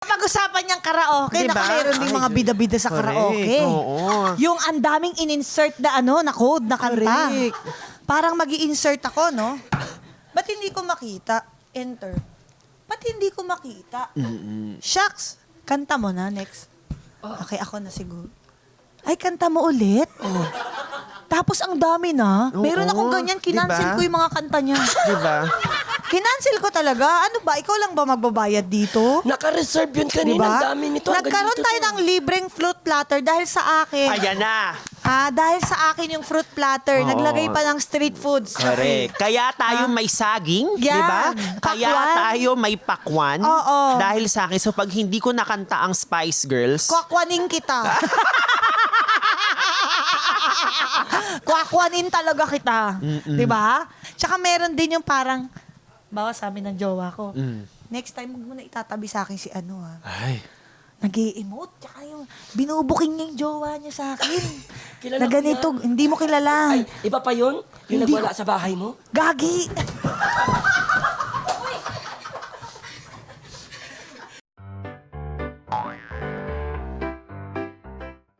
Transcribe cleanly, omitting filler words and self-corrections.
Pag-usapan niyang karaoke, Diba? meron ding mga bida-bida sa Correct, karaoke. oo. Yung ang daming in-insert na na code, na kanta. Correct. Parang mag-i-insert ako, no? Ba't hindi ko makita? Enter. Ba't hindi ko makita? Shucks, kanta mo na, next. Okay, ako na siguro. Ay, kanta mo ulit? Tapos ang dami na. Oo, Meron akong ganyan, kinancel diba? ko yung mga kanta niya. Diba? Kinancel ko talaga. Ano ba? Ikaw lang ba magbabayad dito? Naka-reserve yun kanina. Diba? Ang dami nito. hanggang Nagkaroon dito tayo to. ng libreng fruit platter dahil sa akin. Ayan na. Dahil sa akin yung fruit platter. Oo. Naglagay pa ng street foods. Correct. Kaya tayo may saging, Yan. di ba? Kaya Pakwan. tayo may pakwan. Oo. Dahil sa akin. So pag hindi ko nakanta ang Spice Girls, Kwakwanin kita. Kwakwanin talaga kita. Di ba? Tsaka meron din yung parang, bawa sabi ng jowa ko, next time huwag mo na itatabi sa akin si ay, nag-i-emote. Tsaka yung binubuking niya yung jowa niya sa akin. Kilala Na ko ganito, hindi mo kilala. Ay, iba pa yun? Yung Hindi nagwala sa bahay mo? Gagi!